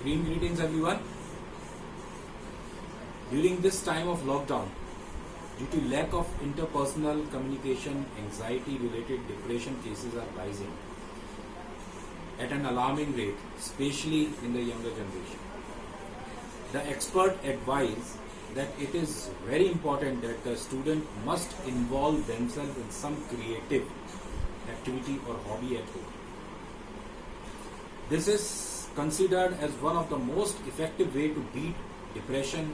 Green greetings everyone. During this time of lockdown, due to lack of interpersonal communication, anxiety related depression cases are rising at an alarming rate, especially in the younger generation. The expert advise that it is very important that the student must involve themselves in some creative activity or hobby at home. This is considered as one of the most effective way to beat depression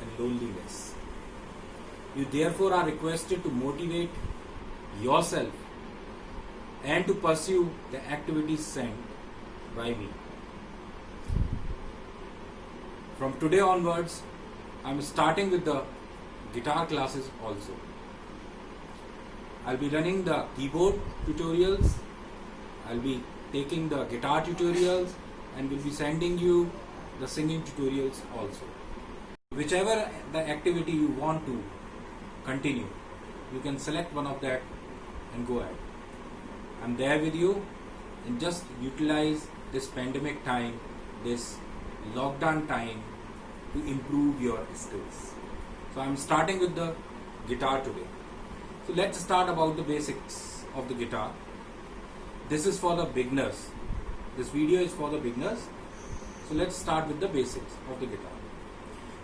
and loneliness. You therefore are requested to motivate yourself and to pursue the activities sent by me. From today onwards, I am starting with the guitar classes also. I'll be running the keyboard tutorials, I'll be taking the guitar tutorials, and will be sending you the singing tutorials also. Whichever the activity you want to continue, you can select one of that and go ahead. I'm there with you, and just utilize this pandemic time, this lockdown time to improve your skills. So I'm starting with the guitar today. So let's start about the basics of the guitar. This is for the beginners. This video is for the beginners. So let's start with the basics of the guitar.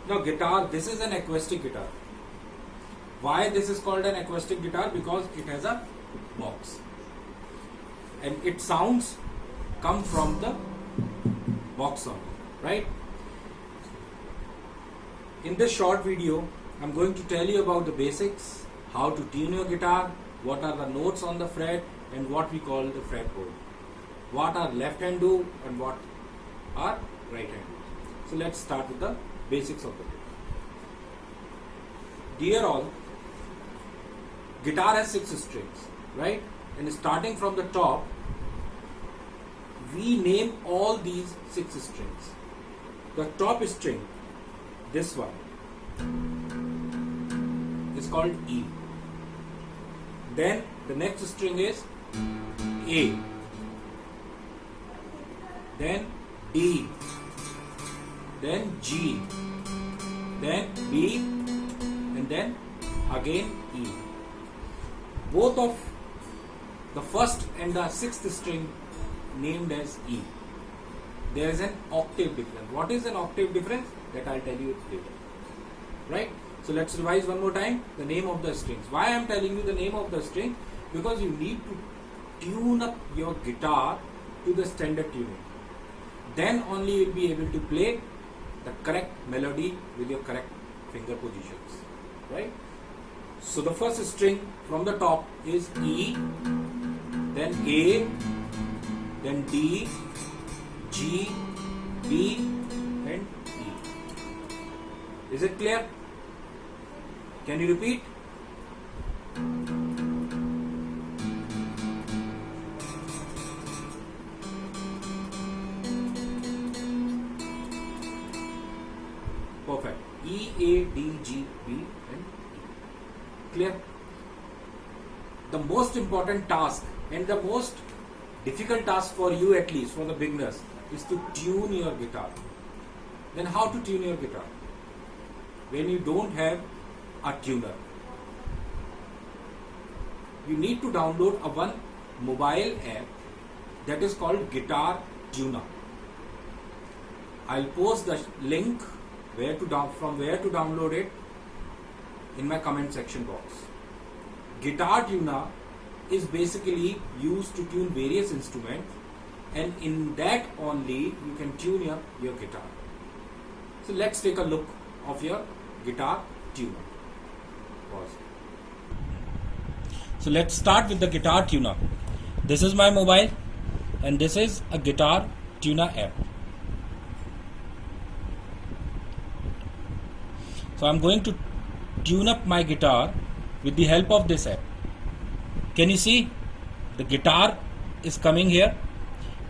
Now guitar, this is an acoustic guitar. Why this is called an acoustic guitar? Because it has a box. And its sounds come from the box sound, right? In this short video, I'm going to tell you about the basics, how to tune your guitar, what are the notes on the fret, and what we call the fretboard. What our left hand do and what our right hand do. So let's start with the basics of the guitar. Dear all, guitar has 6 strings, right? And starting from the top, we name all these 6 strings. The top string, this one, is called E. Then the next string is A. Then D. Then G. Then B. And then again E. Both of the first and the 6th string named as E. There is an octave difference. What is an octave difference? That I'll tell you later. Right? So let's revise one more time the name of the strings. Why I am telling you the name of the string? Because you need to tune up your guitar to the standard tuning. Then only you will be able to play the correct melody with your correct finger positions. Right? So the first string from the top is E, then A, then D, G, B, and E. Is it clear? Can you repeat? Perfect. E, A, D, G, B, and E. Clear? The most important task and the most difficult task for you, at least for the beginners, is to tune your guitar. Then how to tune your guitar? When you don't have a tuner, you need to download a one mobile app that is called Guitar Tuner. I'll post the link from where to download it in my comment section box. Guitar Tuner is basically used to tune various instruments, and in that only you can tune your guitar. So let's take a look of your guitar tuner. Pause. So let's start with the guitar tuner. This is my mobile and this is a guitar tuner app. So I'm going to tune up my guitar with the help of this app. Can you see? The guitar is coming here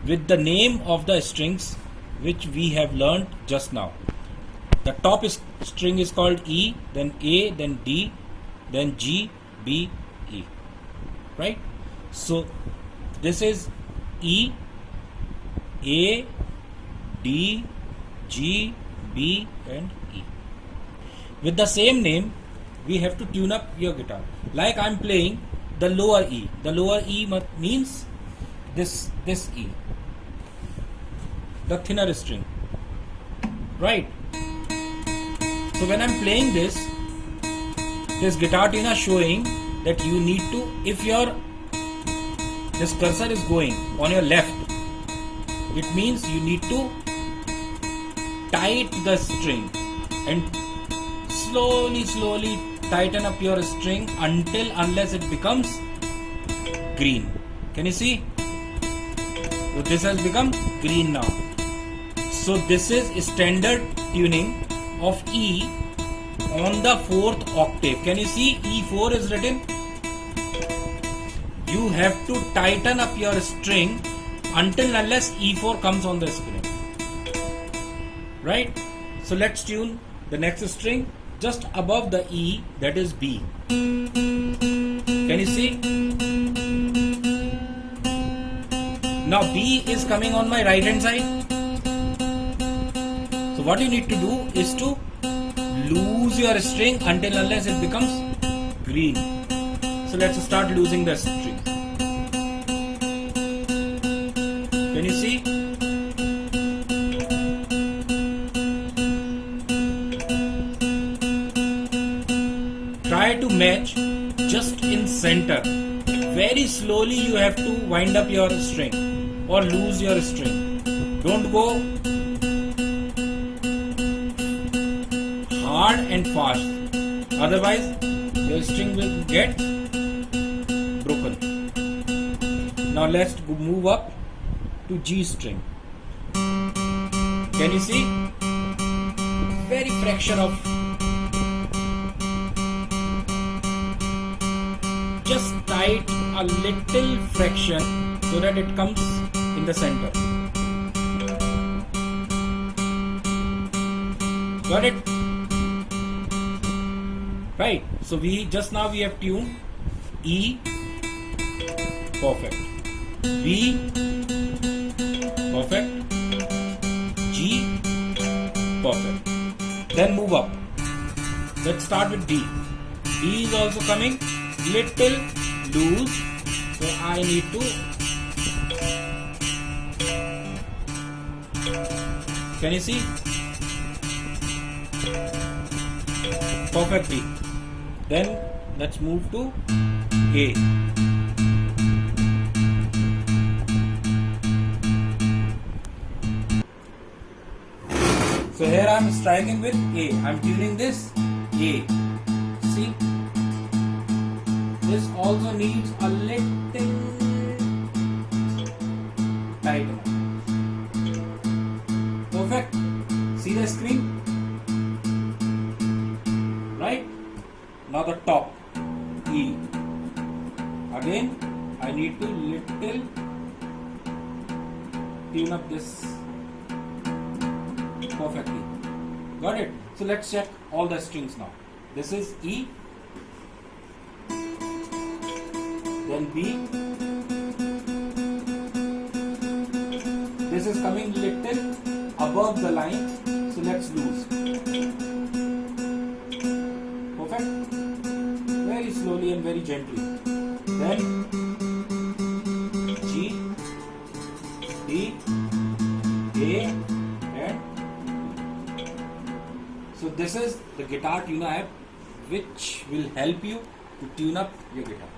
with the name of the strings which we have learned just now. The top string is called E, then A, then D, then G, B, E. Right? So this is E, A, D, G, B and E. With the same name, we have to tune up your guitar. Like I'm playing the lower E. The lower E means this E, the thinner string, right? So when I'm playing this guitar tuner showing that you need to, if this cursor is going on your left, it means you need to tight the string and slowly tighten up your string unless it becomes green. Can you see? So this has become green now. So this is standard tuning of E on the 4th octave. Can you see E4 is written? You have to tighten up your string unless E4 comes on the screen. Right? So let's tune the next string just above the E, that is B. Can you see? Now B is coming on my right hand side. So what you need to do is to lose your string unless it becomes green. So let's start losing the string. Can you see? Try to match just in center. Very slowly you have to wind up your string or lose your string. Don't go hard and fast, otherwise your string will get broken. Now let's move up to G string. Can you see? Very fraction of, just tight a little fraction so that it comes in the center. Got it? Right. So we have tuned E, perfect. B, perfect. G, perfect. Then move up. Let's start with D. D is also coming little loose, so I need to, can you see? Perfectly. Then let's move to A. So here I am striking with A. I am tuning this A. See? This also needs a little tighten. Perfect. See the screen? Right? Now the top E. Again, I need to little tune up this perfectly. Got it? So let's check all the strings now. This is E, then B. This is coming little above the line, so let's lose. Perfect. Very slowly and very gently. Then G, D, A, and so this is the guitar tuner app which will help you to tune up your guitar.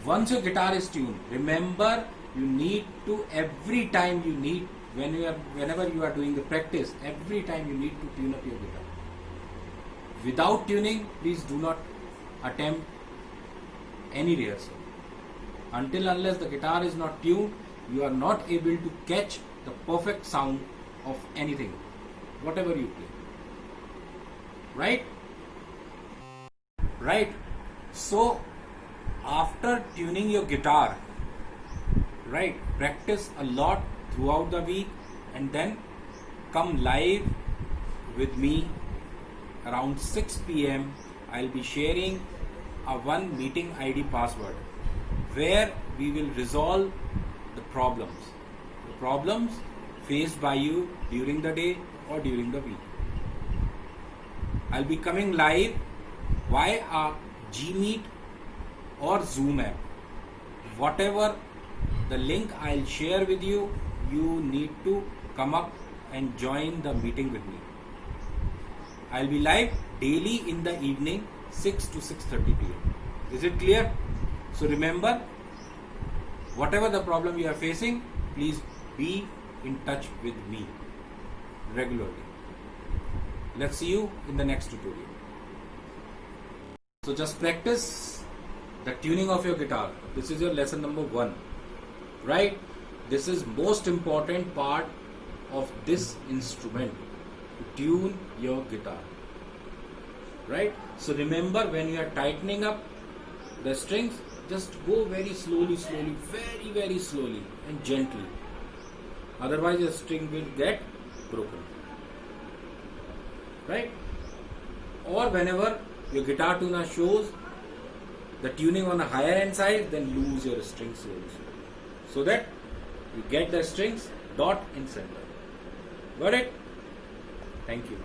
Once your guitar is tuned, remember you need to, every time you need, whenever you are doing the practice, every time you need to tune up your guitar. Without tuning, please do not attempt any rehearsal. Unless the guitar is not tuned, you are not able to catch the perfect sound of anything, whatever you play. Right? Right. So after tuning your guitar, right, practice a lot throughout the week and then come live with me around 6 p.m. I'll be sharing a one meeting ID password where we will resolve the problems faced by you during the day or during the week. I'll be coming live via Gmeet or Zoom app. Whatever the link I'll share with you, you need to come up and join the meeting with me. I'll be live daily in the evening 6 to 6:30 p.m. Is it clear? So remember, whatever the problem you are facing, please be in touch with me regularly. Let's see you in the next tutorial. So just practice the tuning of your guitar. This is your lesson number 1. Right? This is most important part of this instrument, to tune your guitar. Right? So remember, when you are tightening up the strings, just go very slowly, very, very slowly and gently. Otherwise your string will get broken. Right? Or whenever your guitar tuner shows the tuning on a higher end side, then lose your strings slowly, so that you get the strings dot in center. Got it? Thank you.